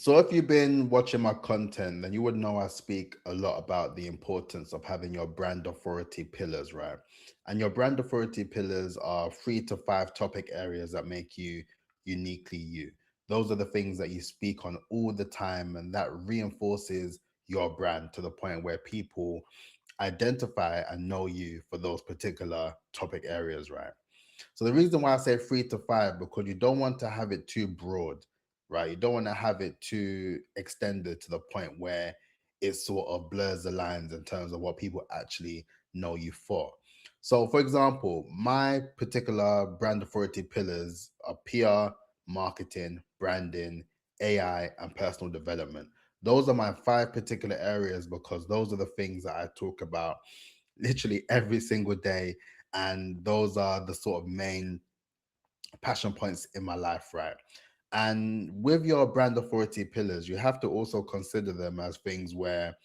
So if you've been watching my content, then you would know I speak a lot about the importance of having your brand authority pillars, right? And your brand authority pillars are 3 to 5 topic areas that make you uniquely you. Those are the things that you speak on all the time, and that reinforces your brand to the point where people identify and know you for those particular topic areas, right? So the reason why I say 3 to 5, because you don't want to have it too broad, right? You don't want to have it too extended to the point where it sort of blurs the lines in terms of what people actually know you for. So, for example, my particular brand authority pillars are PR, marketing, branding, AI, and personal development. Those are my 5 particular areas because those are the things that I talk about literally every single day. And those are the sort of main passion points in my life, right? And with your brand authority pillars, you have to also consider them as things where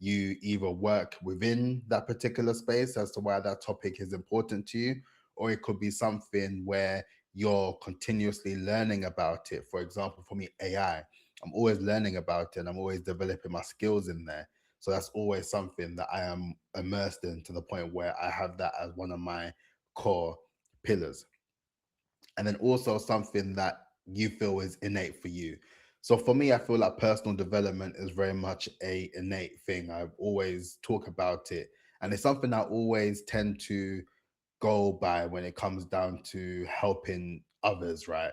you either work within that particular space as to why that topic is important to you, or it could be something where you're continuously learning about it. For example, for me, AI, I'm always learning about it and I'm always developing my skills in there. So that's always something that I am immersed in to the point where I have that as one of my core pillars. And then also something that you feel is innate for you. So for me, I feel like personal development is very much a innate thing. I always talk about it, and it's something I always tend to go by when it comes down to helping others, right?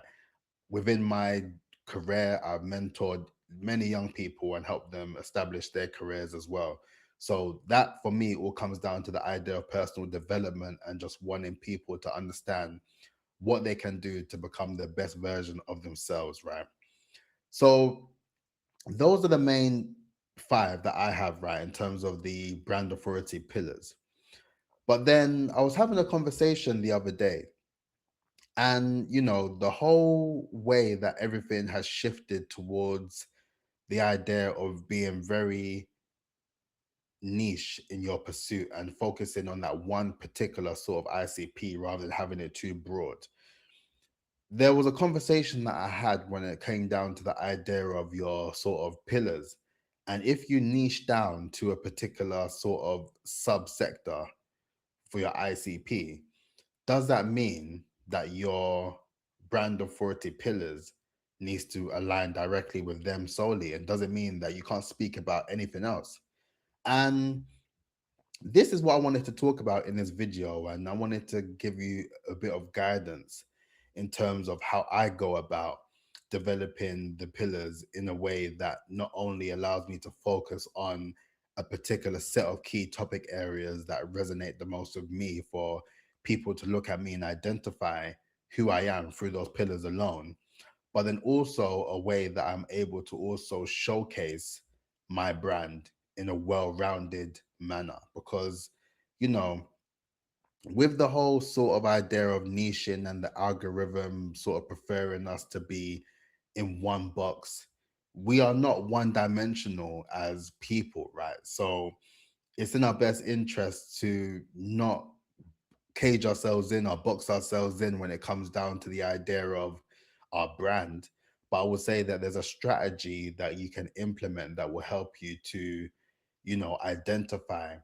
Within my career, I've mentored many young people and helped them establish their careers as well. So that for me all comes down to the idea of personal development and just wanting people to understand what they can do to become the best version of themselves, right? So those are the main 5 that I have, right, in terms of the brand authority pillars. But then I was having a conversation the other day, and the whole way that everything has shifted towards the idea of being very niche in your pursuit and focusing on that one particular sort of ICP rather than having it too broad. There was a conversation that I had when it came down to the idea of your sort of pillars. And if you niche down to a particular sort of subsector for your ICP, does that mean that your brand authority pillars needs to align directly with them solely? And does it mean that you can't speak about anything else? And this is what I wanted to talk about in this video, and I wanted to give you a bit of guidance in terms of how I go about developing the pillars in a way that not only allows me to focus on a particular set of key topic areas that resonate the most with me for people to look at me and identify who I am through those pillars alone, but then also a way that I'm able to also showcase my brand in a well-rounded manner. Because, you know, with the whole sort of idea of niching and the algorithm sort of preferring us to be in one box, we are not one dimensional as people, right? So it's in our best interest to not cage ourselves in or box ourselves in when it comes down to the idea of our brand. But I would say that there's a strategy that you can implement that will help you to, identify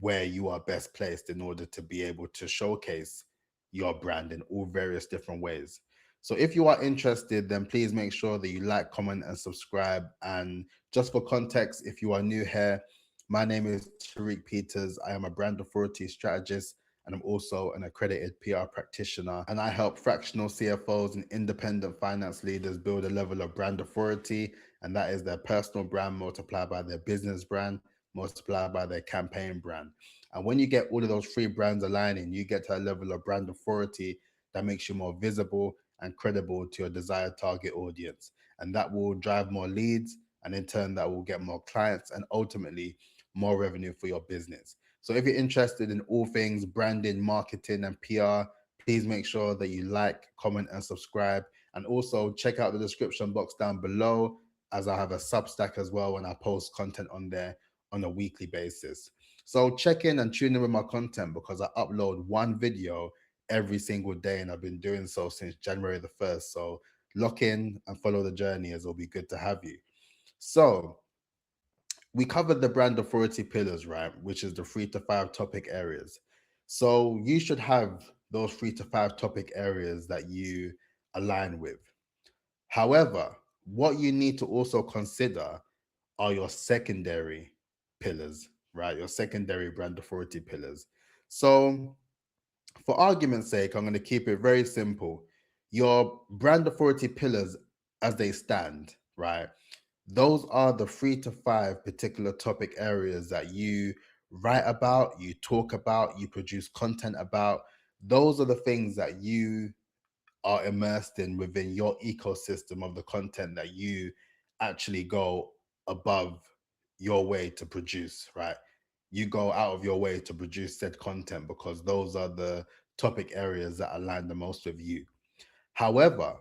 where you are best placed in order to be able to showcase your brand in all various different ways. So if you are interested, then please make sure that you like, comment, and subscribe. And just for context, if you are new here, my name is Tariq Peters. I am a brand authority strategist and I'm also an accredited PR practitioner. And I help fractional CFOs and independent finance leaders build a level of brand authority, and that is their personal brand multiplied by their business brand, multiplied by their campaign brand. And when you get all of those 3 brands aligning, you get to a level of brand authority that makes you more visible and credible to your desired target audience. And that will drive more leads, and in turn, that will get more clients and ultimately more revenue for your business. So if you're interested in all things branding, marketing, and PR, please make sure that you like, comment, and subscribe. And also check out the description box down below, as I have a Substack as well, and I post content on there on a weekly basis. So check in and tune in with my content because I upload one video every single day, and I've been doing so since January the 1st. So lock in and follow the journey, as it'll be good to have you. So we covered the brand authority pillars, right? Which is the 3 to 5 topic areas. So you should have those 3 to 5 topic areas that you align with. However, what you need to also consider are your secondary pillars, right? Your secondary brand authority pillars. So, for argument's sake, I'm going to keep it very simple. Your brand authority pillars, as they stand, right? Those are the 3 to 5 particular topic areas that you write about, you talk about, you produce content about. Those are the things that you are immersed in within your ecosystem of the content that you actually go above your way to produce, right? You go out of your way to produce said content because those are the topic areas that align the most with you. However,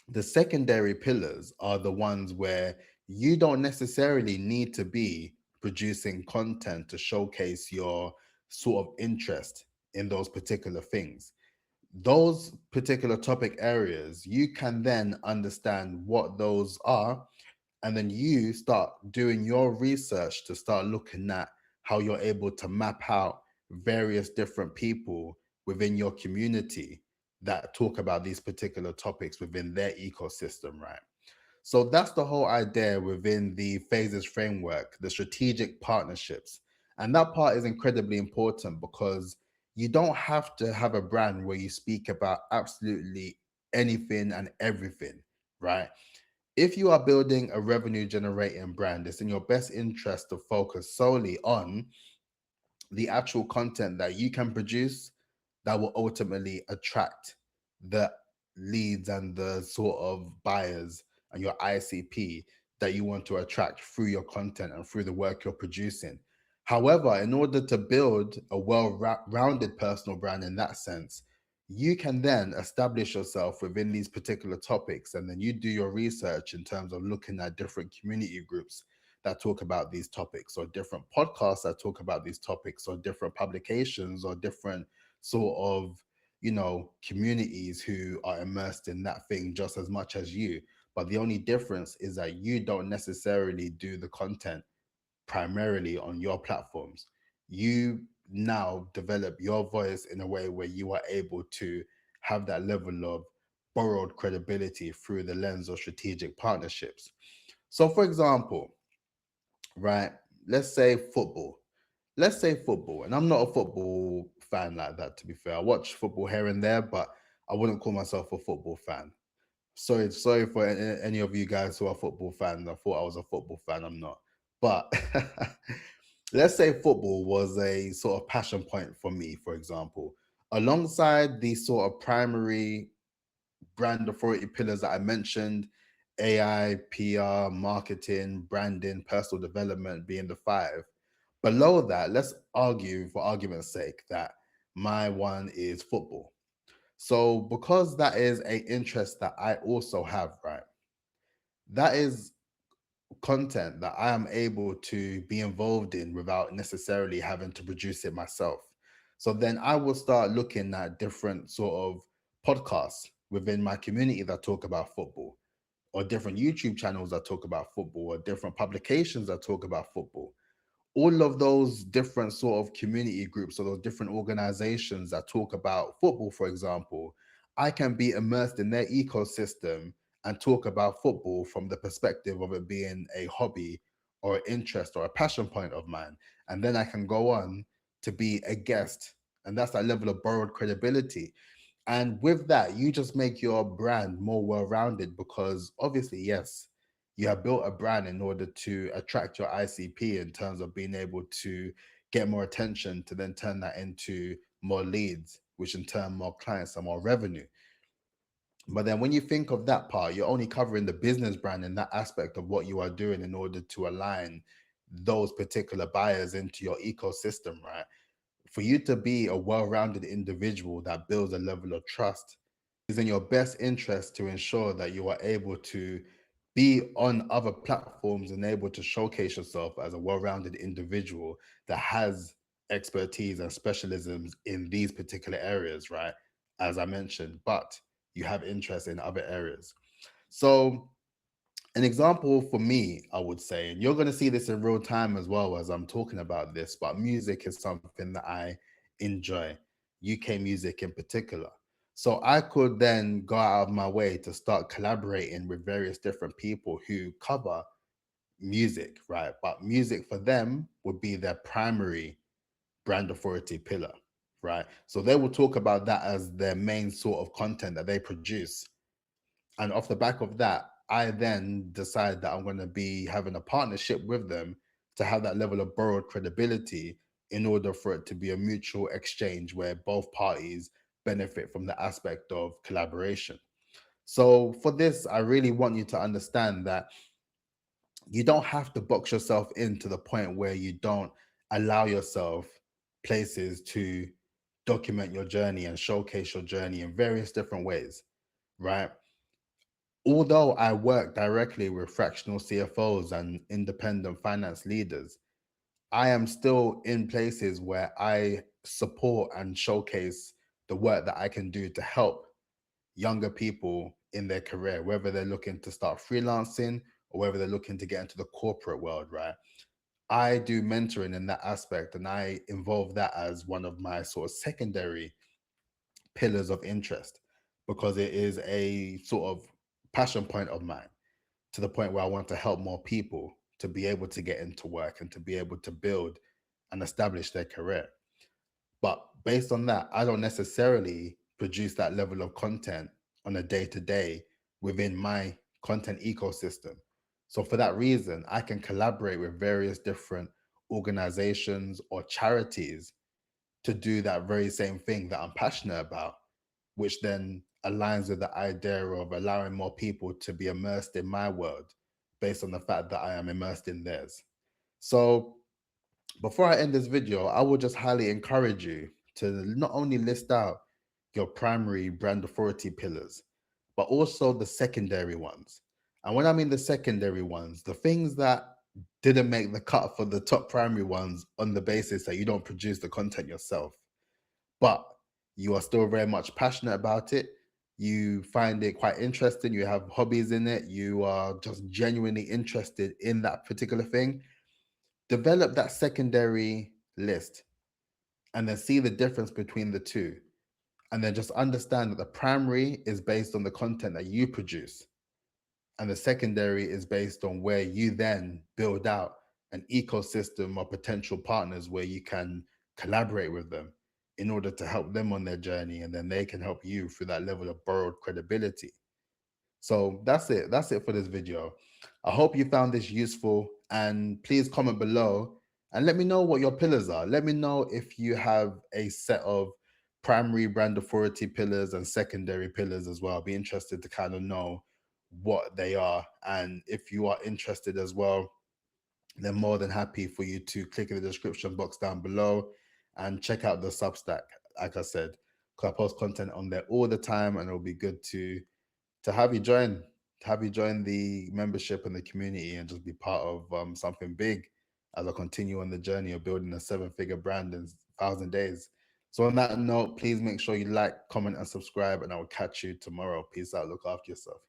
the secondary pillars are the ones where you don't necessarily need to be producing content to showcase your sort of interest in those particular things. Those particular topic areas, you can then understand what those are, and then you start doing your research to start looking at how you're able to map out various different people within your community that talk about these particular topics within their ecosystem, right? So that's the whole idea within the phases framework, the strategic partnerships. And that part is incredibly important because you don't have to have a brand where you speak about absolutely anything and everything, right? If you are building a revenue generating brand, it's in your best interest to focus solely on the actual content that you can produce that will ultimately attract the leads and the sort of buyers and your ICP that you want to attract through your content and through the work you're producing. However, in order to build a well-rounded personal brand in that sense, you can then establish yourself within these particular topics, and then you do your research in terms of looking at different community groups that talk about these topics, or different podcasts that talk about these topics, or different publications, or different sort of, communities who are immersed in that thing just as much as you. But the only difference is that you don't necessarily do the content primarily on your platforms. You now develop your voice in a way where you are able to have that level of borrowed credibility through the lens of strategic partnerships. So, for example, right, let's say football. Let's say football, and I'm not a football fan like that, to be fair. I watch football here and there, but I wouldn't call myself a football fan. Sorry for any of you guys who are football fans. I thought I was a football fan. I'm not. But let's say football was a sort of passion point for me, for example, alongside the sort of primary brand authority pillars that I mentioned: AI, PR, marketing, branding, personal development being the five. Below that, let's argue, for argument's sake, that my one is football. So because that is a interest that I also have, right? That is content that I am able to be involved in without necessarily having to produce it myself. So then I will start looking at different sort of podcasts within my community that talk about football, or different YouTube channels that talk about football, or different publications that talk about football. All of those different sort of community groups, or those different organizations that talk about football, for example, I can be immersed in their ecosystem and talk about football from the perspective of it being a hobby or an interest or a passion point of mine. And then I can go on to be a guest. And that's that level of borrowed credibility. And with that, you just make your brand more well rounded because obviously, yes, you have built a brand in order to attract your ICP in terms of being able to get more attention to then turn that into more leads, which in turn more clients and more revenue. But then when you think of that part, you're only covering the business brand in that aspect of what you are doing in order to align those particular buyers into your ecosystem, right? For you to be a well-rounded individual that builds a level of trust, is in your best interest to ensure that you are able to be on other platforms and able to showcase yourself as a well-rounded individual that has expertise and specialisms in these particular areas, right? As I mentioned, but you have interest in other areas. So An example for me, I would say, and you're going to see this in real time as well as I'm talking about this, but music is something that I enjoy, UK music in particular. So I could then go out of my way to start collaborating with various different people who cover music, right? But music for them would be their primary brand authority pillar, right? So they will talk about that as their main sort of content that they produce. And off the back of that, I then decide that I'm going to be having a partnership with them to have that level of borrowed credibility in order for it to be a mutual exchange where both parties benefit from the aspect of collaboration. So, for this, I really want you to understand that you don't have to box yourself in to the point where you don't allow yourself places to document your journey and showcase your journey in various different ways, right? Although I work directly with fractional CFOs and independent finance leaders, I am still in places where I support and showcase the work that I can do to help younger people in their career, whether they're looking to start freelancing or whether they're looking to get into the corporate world, right? I do mentoring in that aspect and I involve that as one of my sort of secondary pillars of interest because it is a sort of passion point of mine to the point where I want to help more people to be able to get into work and to be able to build and establish their career. But based on that, I don't necessarily produce that level of content on a day to day within my content ecosystem. So, for that reason, I can collaborate with various different organizations or charities to do that very same thing that I'm passionate about, which then aligns with the idea of allowing more people to be immersed in my world based on the fact that I am immersed in theirs. So, before I end this video, I would just highly encourage you to not only list out your primary brand authority pillars, but also the secondary ones. And when I mean the secondary ones, the things that didn't make the cut for the top primary ones on the basis that you don't produce the content yourself, but you are still very much passionate about it. You find it quite interesting. You have hobbies in it. You are just genuinely interested in that particular thing. Develop that secondary list and then see the difference between the two. And then just understand that the primary is based on the content that you produce, and the secondary is based on where you then build out an ecosystem of potential partners where you can collaborate with them in order to help them on their journey. And then they can help you through that level of borrowed credibility. So that's it. That's it for this video. I hope you found this useful and please comment below and let me know what your pillars are. Let me know if you have a set of primary brand authority pillars and secondary pillars as well. I'll be interested to kind of know what they are. And if you are interested as well, then more than happy for you to click in the description box down below and check out the Substack. Like I said, because I post content on there all the time and it'll be good to have you join the membership and the community and just be part of something big as I continue on the journey of building a seven-figure brand in 1,000 days. So on that note, please make sure you like, comment, and subscribe, and I will catch you tomorrow. Peace out. Look after yourself.